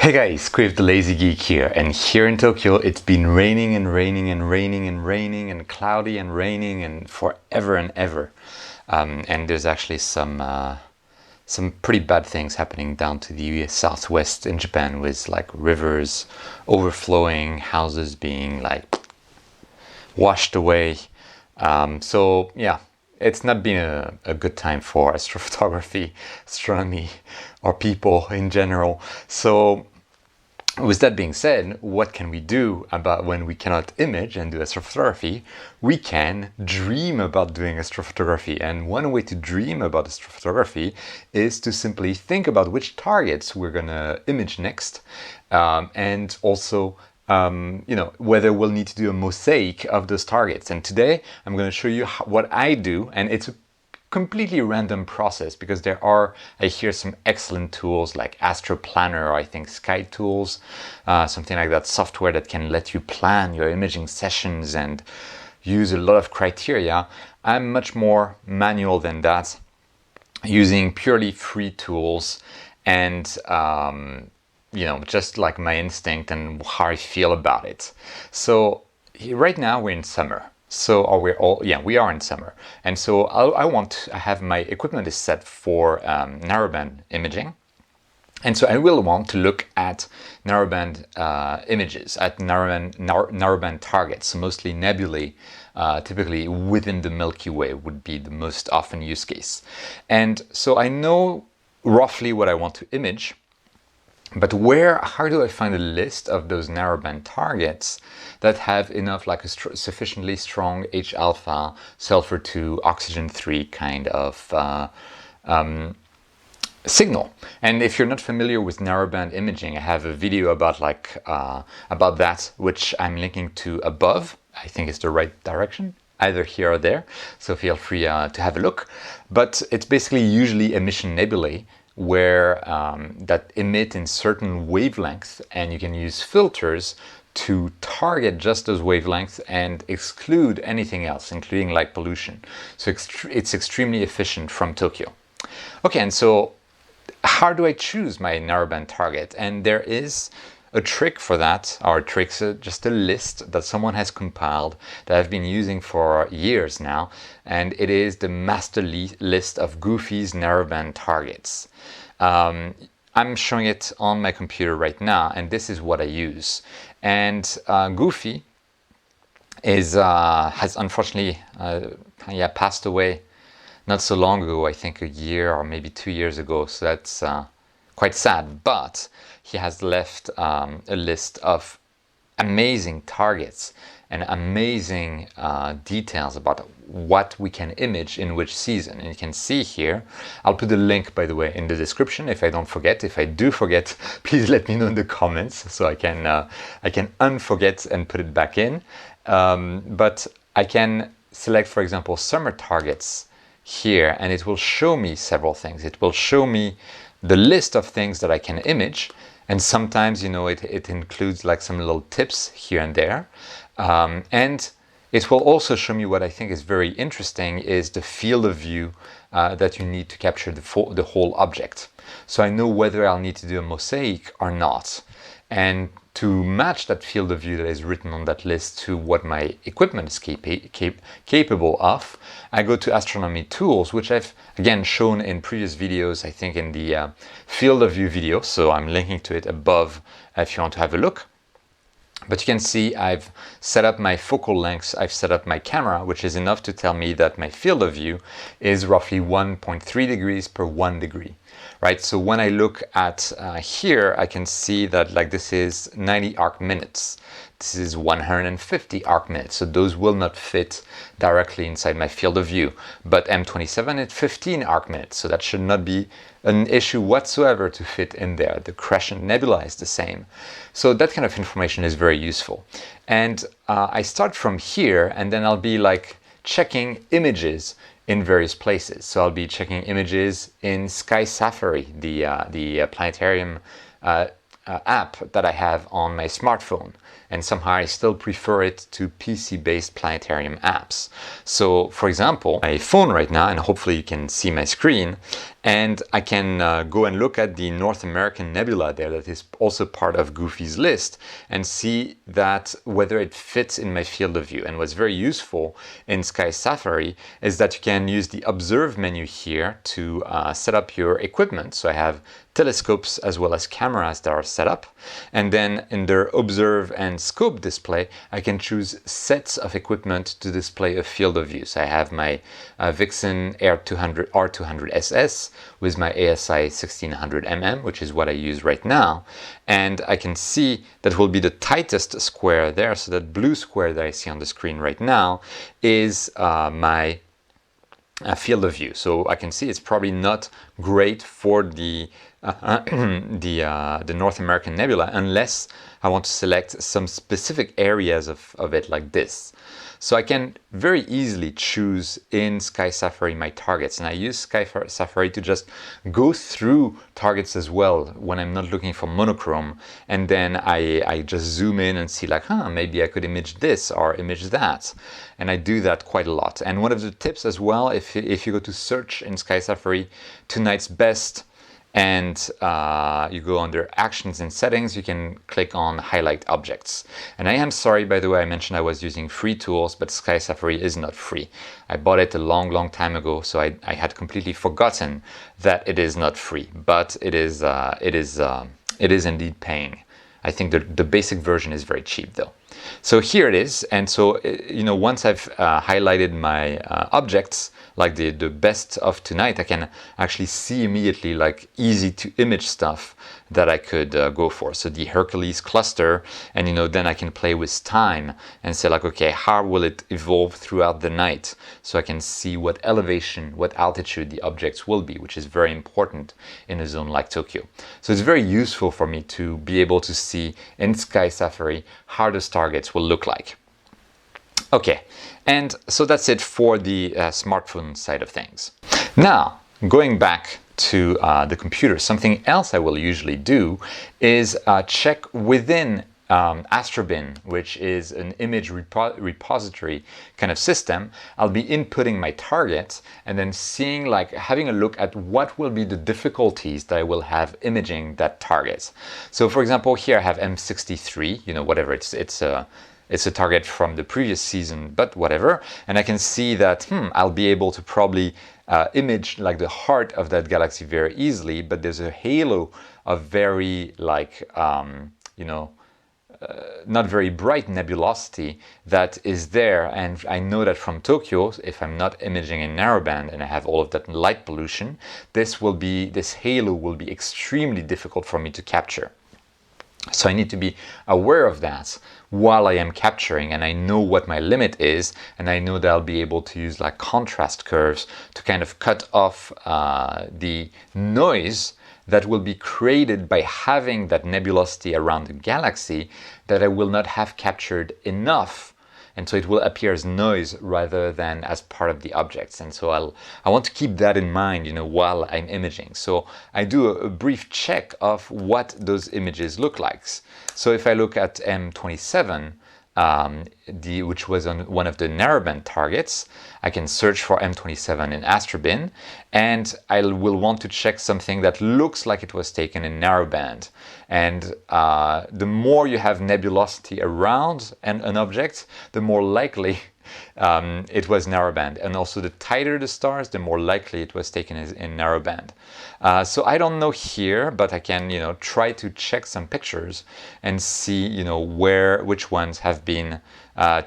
Hey guys, Quiv the Lazy Geek here, and here in Tokyo it's been raining and raining and raining and raining and cloudy and raining and forever and ever. And there's actually some pretty bad things happening down to the southwest in Japan, with like rivers overflowing, houses being like washed away. So yeah, it's not been a good time for astrophotography, astronomy, or people in general. So with that being said, what can we do about when we cannot image and do astrophotography? We can dream about doing astrophotography. And one way to dream about astrophotography is to simply think about which targets we're going to image next, and also whether we'll need to do a mosaic of those targets. And today I'm going to show you what I do, and it's a completely random process because I hear some excellent tools like Astroplanner, or I think Sky Tools, something like that, software that can let you plan your imaging sessions and use a lot of criteria. I'm much more manual than that, using purely free tools and just like my instinct and how I feel about it. So right now we're in summer. We are in summer. And so I have my equipment is set for narrowband imaging. And so I will want to look at narrowband images, at narrowband targets, so mostly nebulae, typically within the Milky Way would be the most often use case. And so I know roughly what I want to image. But how do I find a list of those narrowband targets that have enough, like a sufficiently strong H-alpha, sulfur 2, oxygen 3 kind of signal? And if you're not familiar with narrowband imaging, I have a video about that, which I'm linking to above. I think it's the right direction, either here or there. So feel free to have a look. But it's basically usually emission nebulae, where that emit in certain wavelengths, and you can use filters to target just those wavelengths and exclude anything else, including light pollution. So it's extremely efficient from Tokyo. Okay, and so how do I choose my narrowband target? And there is a trick for that. Our trick's just a list that someone has compiled that I've been using for years now, and it is the master list of Goofi's narrowband targets. I'm showing it on my computer right now, and this is what I use. And Goofi has unfortunately passed away not so long ago, I think a year or maybe 2 years ago, so that's quite sad. But he has left a list of amazing targets and amazing details about what we can image in which season. And you can see here, I'll put the link, by the way, in the description if I don't forget. If I do forget, please let me know in the comments so I can unforget and put it back in. But I can select, for example, summer targets here, and it will show me several things. It will show me the list of things that I can image, and sometimes it includes like some little tips here and there, and it will also show me what I think is very interesting, is the field of view that you need to capture the whole object. So I know whether I'll need to do a mosaic or not. And to match that field of view that is written on that list to what my equipment is capable of, I go to astronomy tools, which I've again shown in previous videos, I think in the field of view video. So I'm linking to it above if you want to have a look. But you can see I've set up my focal lengths, I've set up my camera, which is enough to tell me that my field of view is roughly 1.3 degrees per 1 degree, right? So when I look at here, I can see that like this is 90 arc minutes. This is 150 arc minutes. So those will not fit directly inside my field of view. But M27 is 15 arc minutes. So that should not be an issue whatsoever to fit in there. The crescent nebula is the same. So that kind of information is very useful. And I start from here, and then I'll be like checking images in various places. So I'll be checking images in SkySafari, the planetarium app that I have on my smartphone, and somehow I still prefer it to PC-based planetarium apps. So for example, my phone right now, and hopefully you can see my screen, and I can go and look at the North American nebula there that is also part of Goofi's list, and see that whether it fits in my field of view. And what's very useful in SkySafari is that you can use the observe menu here to set up your equipment. So I have telescopes as well as cameras that are set up, and then in their observe and scope display I can choose sets of equipment to display a field of view. So I have my Vixen R200 SS with my ASI 1600 mm, which is what I use right now, and I can see that will be the tightest square there. So that blue square that I see on the screen right now is my field of view. So I can see it's probably not great for the North American nebula unless I want to select some specific areas of it like this. So I can very easily choose in SkySafari my targets, and I use SkySafari to just go through targets as well when I'm not looking for monochrome, and then I just zoom in and see like, maybe I could image this or image that, and I do that quite a lot. And one of the tips as well, if you go to search in SkySafari tonight's best, and you go under actions and settings, you can click on highlight objects. And I am sorry, by the way, I mentioned I was using free tools, but SkySafari is not free. I bought it a long time ago, so I had completely forgotten that it is not free, but it is indeed paying. I think the basic version is very cheap though. So here it is, and so once I've highlighted my objects, like the best of tonight, I can actually see immediately like easy to image stuff that I could go for. So the Hercules cluster, and then I can play with time and say like, okay, how will it evolve throughout the night? So I can see what elevation, what altitude the objects will be, which is very important in a zone like Tokyo. So it's very useful for me to be able to see in SkySafari how those targets will look like. Okay, and so that's it for the smartphone side of things. Now, going back to the computer, something else I will usually do is check within Astrobin, which is an image repository kind of system. I'll be inputting my targets and then seeing, like, having a look at what will be the difficulties that I will have imaging that target. So for example, here I have M63, whatever, it's a target from the previous season, but whatever. And I can see that I'll be able to probably image like the heart of that galaxy very easily, but there's a halo of very not very bright nebulosity that is there. And I know that from Tokyo, if I'm not imaging in narrowband and I have all of that light pollution, this halo will be extremely difficult for me to capture. So I need to be aware of that while I am capturing, and I know what my limit is, and I know that I'll be able to use like contrast curves to kind of cut off the noise that will be created by having that nebulosity around the galaxy that I will not have captured enough. And so it will appear as noise rather than as part of the objects. And so I want to keep that in mind, while I'm imaging. So I do a brief check of what those images look like. So if I look at M27, which was on one of the narrowband targets, I can search for M27 in Astrobin, and I will want to check something that looks like it was taken in narrowband. And the more you have nebulosity around an object, the more likely it was narrowband. And also the tighter the stars, the more likely it was taken in narrowband. So I don't know here, but I can try to check some pictures and see which ones have been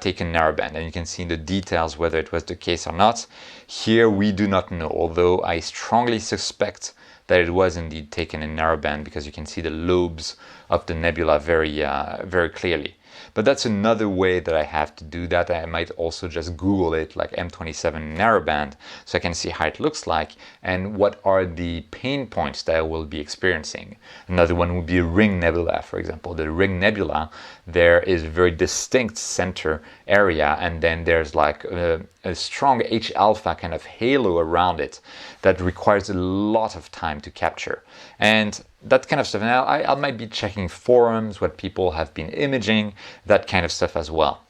taken narrowband, and you can see in the details whether it was the case or not. Here we do not know, although I strongly suspect that it was indeed taken in narrowband, because you can see the lobes of the nebula very clearly. But that's another way that I have to do that. I might also just Google it, like M27 narrowband, so I can see how it looks like and what are the pain points that I will be experiencing. Another one would be a ring nebula, for example. The ring nebula, there is a very distinct center area, and then there's like a strong H-alpha kind of halo around it that requires a lot of time to capture. And that kind of stuff. Now I might be checking forums, what people have been imaging, that kind of stuff as well.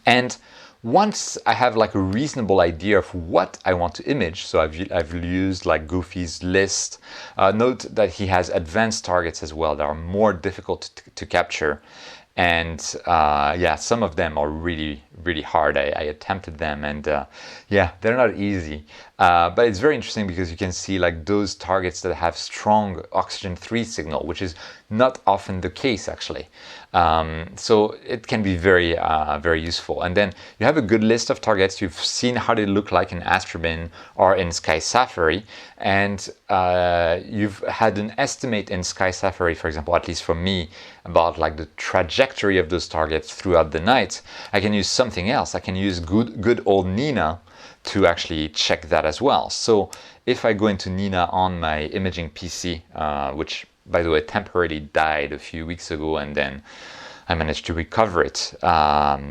And once I have like a reasonable idea of what I want to image, so I've used like Goofi's list. Note that he has advanced targets as well that are more difficult to capture. And yeah, some of them are really, really hard. I attempted them, and yeah, they're not easy. But it's very interesting because you can see like those targets that have strong oxygen 3 signal, which is not often the case actually. So it can be very, very useful. And then you have a good list of targets. You've seen how they look like in Astrobin or in SkySafari, and you've had an estimate in SkySafari, for example, at least for me, about like the trajectory of those targets throughout the night. I can use something else. I can use good old N.I.N.A to actually check that as well. So if I go into N.I.N.A on my imaging PC, which by the way temporarily died a few weeks ago, and then I managed to recover it.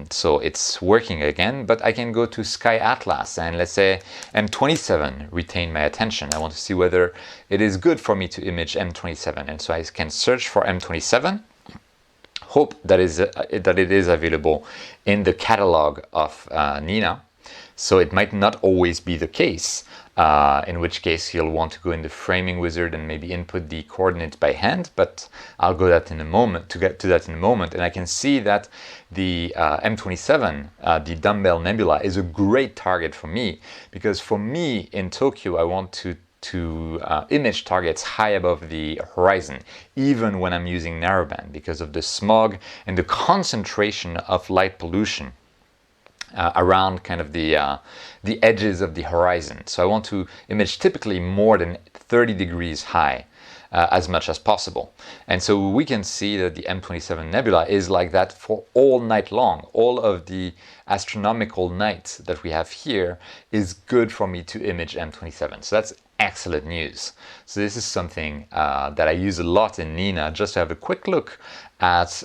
So it's working again, but I can go to Sky Atlas and let's say M27 retain my attention. I want to see whether it is good for me to image M27. And so I can search for M27, hope that it is available in the catalog of N.I.N.A. So it might not always be the case, in which case you'll want to go in the framing wizard and maybe input the coordinates by hand, but I'll go that in a moment, to get to that in a moment. And I can see that the M27, the Dumbbell Nebula, is a great target for me, because for me in Tokyo, I want to image targets high above the horizon, even when I'm using narrowband, because of the smog and the concentration of light pollution around kind of the edges of the horizon. So I want to image typically more than 30 degrees high, as much as possible. And so we can see that the M27 nebula is like that for all night long. All of the astronomical nights that we have here is good for me to image M27. So that's excellent news. So this is something that I use a lot in N.I.N.A, just to have a quick look at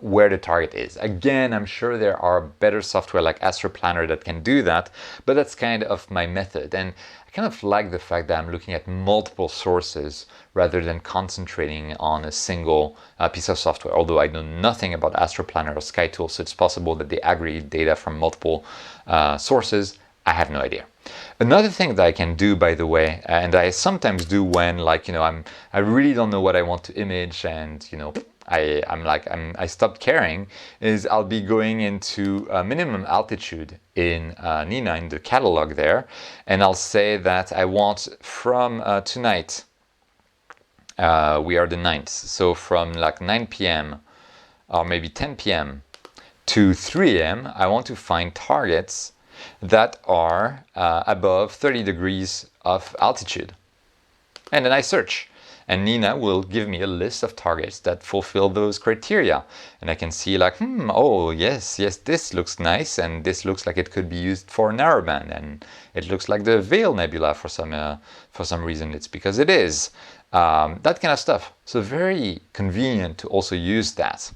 where the target is. Again, I'm sure there are better software like Astroplanner that can do that, but that's kind of my method. And I kind of like the fact that I'm looking at multiple sources rather than concentrating on a single piece of software. Although I know nothing about Astroplanner or SkyTool, so it's possible that they aggregate data from multiple sources. I have no idea. Another thing that I can do, by the way, and I sometimes do when, like, I really don't know what I want to image, and I stopped caring, is I'll be going into minimum altitude in N.I.N.A in the catalog there, and I'll say that I want from tonight, we are the 9th, so from like 9 p.m. or maybe 10 p.m. to 3 a.m. I want to find targets that are above 30 degrees of altitude. And then I search, and N.I.N.A will give me a list of targets that fulfill those criteria. And I can see like, oh yes, this looks nice, and this looks like it could be used for narrowband, and it looks like the Veil Nebula for some reason. It's because it is. That kind of stuff. So very convenient to also use that.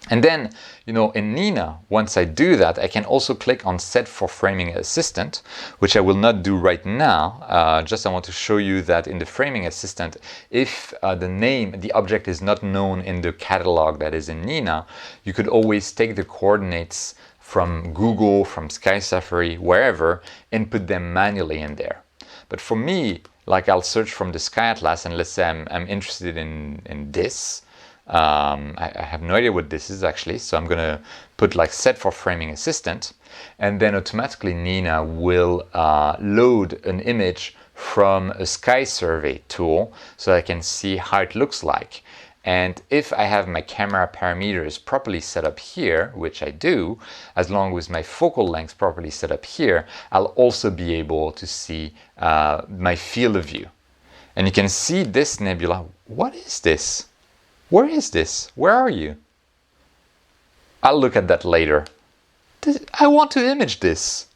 And then, in N.I.N.A, once I do that, I can also click on Set for Framing Assistant, which I will not do right now. Just I want to show you that in the Framing Assistant, if the object is not known in the catalog that is in N.I.N.A, you could always take the coordinates from Google, from SkySafari, wherever, and put them manually in there. But for me, like I'll search from the Sky Atlas, and let's say I'm interested in this. I have no idea what this is actually, so I'm gonna put like Set for Framing Assistant, and then automatically N.I.N.A will load an image from a Sky Survey tool so I can see how it looks like. And if I have my camera parameters properly set up here, which I do, as long as my focal length properly set up here, I'll also be able to see my field of view. And you can see this nebula. What is this? Where is this? Where are you? I'll look at that later. I want to image this.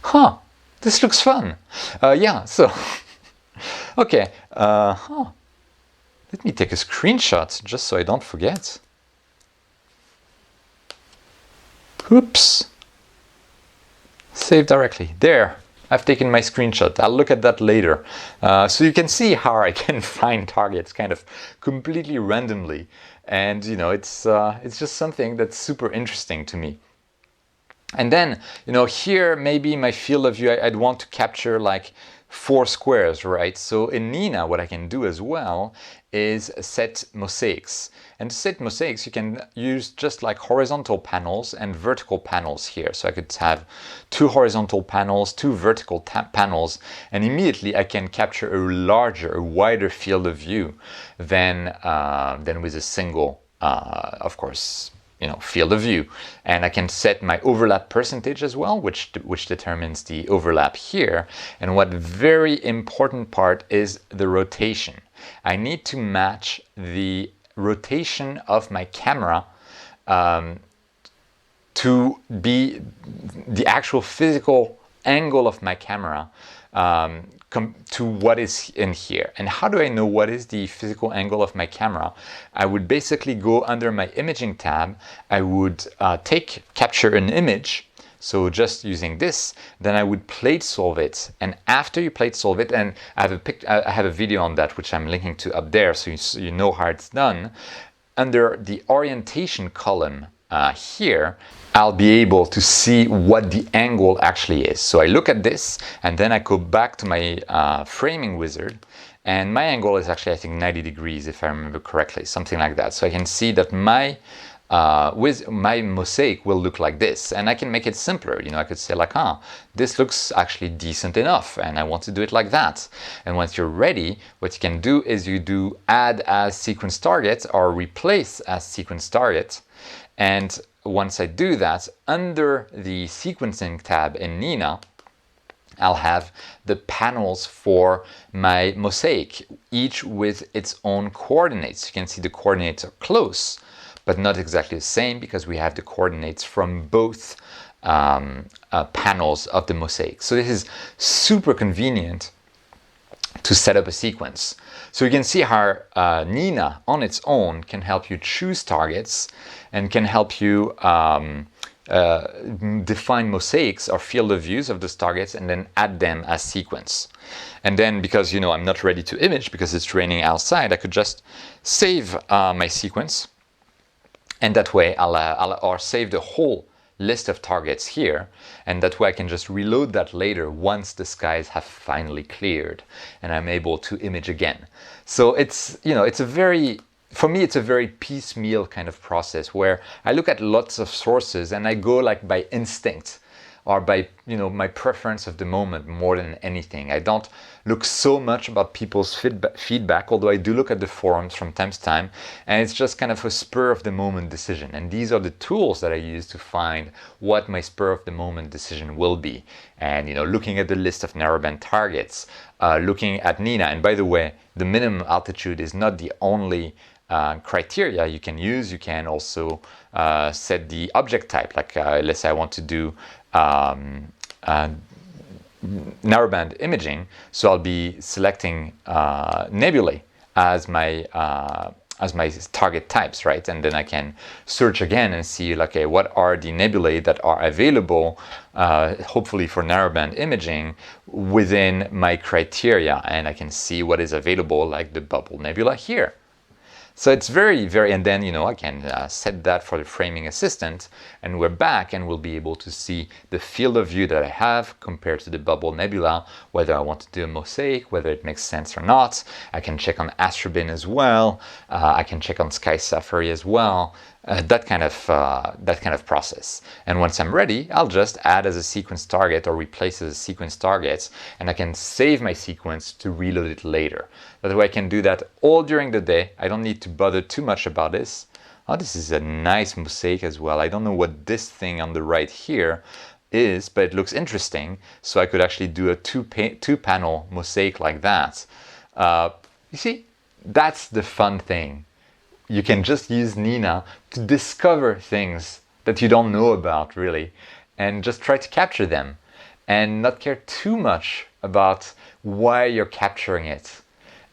Huh, this looks fun. Yeah, so, okay. Let me take a screenshot just so I don't forget. Oops. Save directly. There. I've taken my screenshot. I'll look at that later. So you can see how I can find targets kind of completely randomly. And you know, it's just something that's super interesting to me. And then, you know, here maybe my field of view, I'd want to capture like 4 squares, right? So in N.I.N.A, what I can do as well is set mosaics. And to set mosaics, you can use just like horizontal panels and vertical panels here. So I could have 2 horizontal panels, 2 vertical panels, and immediately I can capture a larger, a wider field of view than with a single, of course, you know, field of view. And I can set my overlap percentage as well, which determines the overlap here. And what very important part is the rotation. I need to match the rotation of my camera to be the actual physical angle of my camera to what is in here. And how do I know what is the physical angle of my camera? I would basically go under my imaging tab. I would capture an image. So just using this, then I would plate solve it. And after you plate solve it, and I have a video on that which I'm linking to up there, so you know how it's done. Under the orientation column here, I'll be able to see what the angle actually is. So I look at this, and then I go back to my framing wizard, and my angle is actually, I think, 90 degrees, if I remember correctly, something like that. So I can see that my mosaic will look like this, and I can make it simpler. You know, I could say like, this looks actually decent enough, and I want to do it like that. And once you're ready, what you can do is you do add as sequence target or replace as sequence target. And once I do that, under the sequencing tab in N.I.N.A, I'll have the panels for my mosaic, each with its own coordinates. You can see the coordinates are close, but not exactly the same, because we have the coordinates from both panels of the mosaic. So this is super convenient to set up a sequence. So you can see how N.I.N.A on its own can help you choose targets and can help you define mosaics or field of views of those targets and then add them as sequence. And then, because, you know, I'm not ready to image because it's raining outside, I could just save my sequence, and that way I'll save the whole list of targets here, and that way I can just reload that later once the skies have finally cleared and I'm able to image again. So it's, you know, for me it's a very piecemeal kind of process where I look at lots of sources and I go like by instinct or by, you know, my preference of the moment more than anything. I don't look so much about people's feedback, although I do look at the forums from time to time, and it's just kind of a spur of the moment decision. And these are the tools that I use to find what my spur of the moment decision will be. And, you know, looking at the list of narrowband targets, looking at N.I.N.A, and by the way, the minimum altitude is not the only criteria you can use. You can also set the object type, like let's say I want to do narrowband imaging, so I'll be selecting nebulae as my target types, right? And then I can search again and see, like, okay, what are the nebulae that are available, hopefully for narrowband imaging, within my criteria, and I can see what is available, like the bubble nebula here. So it's very, and then, you know, I can set that for the framing assistant, and we're back and we'll be able to see the field of view that I have compared to the bubble nebula, whether I want to do a mosaic, whether it makes sense or not. I can check on Astrobin as well. I can check on SkySafari as well. That kind of process. And once I'm ready, I'll just add as a sequence target or replace as a sequence target, and I can save my sequence to reload it later. That way I can do that all during the day. I don't need to bother too much about this. Oh, this is a nice mosaic as well. I don't know what this thing on the right here is, but it looks interesting. So I could actually do a two-panel mosaic like that. You see, that's the fun thing. You can just use N.I.N.A to discover things that you don't know about, really, and just try to capture them and not care too much about why you're capturing it.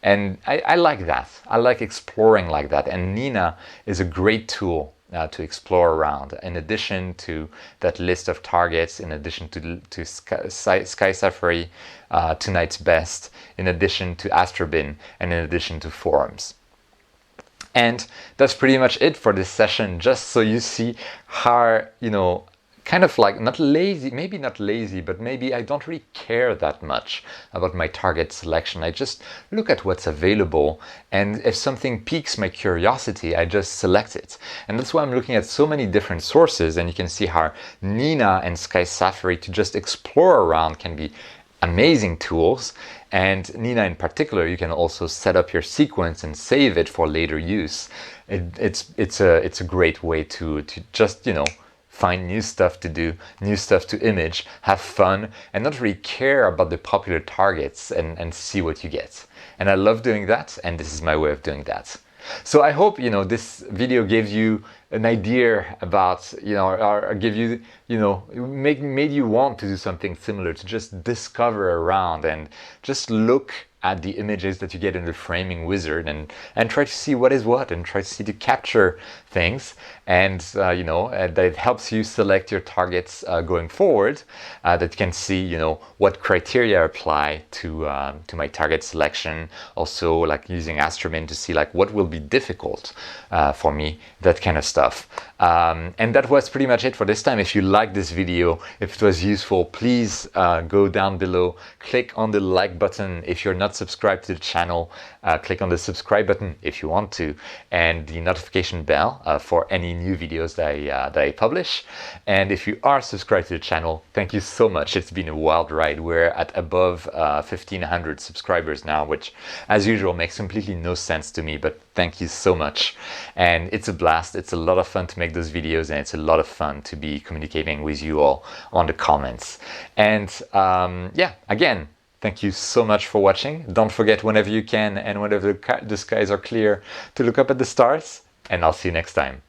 And I like that. I like exploring like that. And N.I.N.A is a great tool to explore around. In addition to that list of targets, in addition to SkySafari, Tonight's Best, in addition to Astrobin, and in addition to forums. And that's pretty much it for this session, just so you see how, kind of like not lazy, maybe not lazy, but maybe I don't really care that much about my target selection. I just look at what's available, and if something piques my curiosity, I just select it. And that's why I'm looking at so many different sources, and you can see how N.I.N.A and SkySafari to just explore around can be amazing tools. And N.I.N.A in particular, you can also set up your sequence and save it for later use. It's a great way to just, find new stuff to do, new stuff to image, have fun, and not really care about the popular targets and see what you get. And I love doing that, and this is my way of doing that. So I hope, this video gives you an idea about, or give you, made you want to do something similar, to just discover around and just look at the images that you get in the framing wizard and try to see what is what, and try to see to capture things, and that it helps you select your targets going forward, that you can see what criteria apply to my target selection, also like using Astrobin to see like what will be difficult for me, that kind of stuff. And that was pretty much it for this time. If you liked this video, if it was useful, please go down below, click on the like button. If you're not subscribed to the channel, click on the subscribe button if you want to, and the notification bell for any new videos that I publish. And if you are subscribed to the channel, thank you so much. It's been a wild ride. We're at above 1,500 subscribers now, which as usual makes completely no sense to me, but thank you so much. And it's a blast. It's a lot of fun to make those videos, and it's a lot of fun to be communicating with you all on the comments. And yeah, again, thank you so much for watching. Don't forget, whenever you can and whenever the skies are clear, to look up at the stars, and I'll see you next time.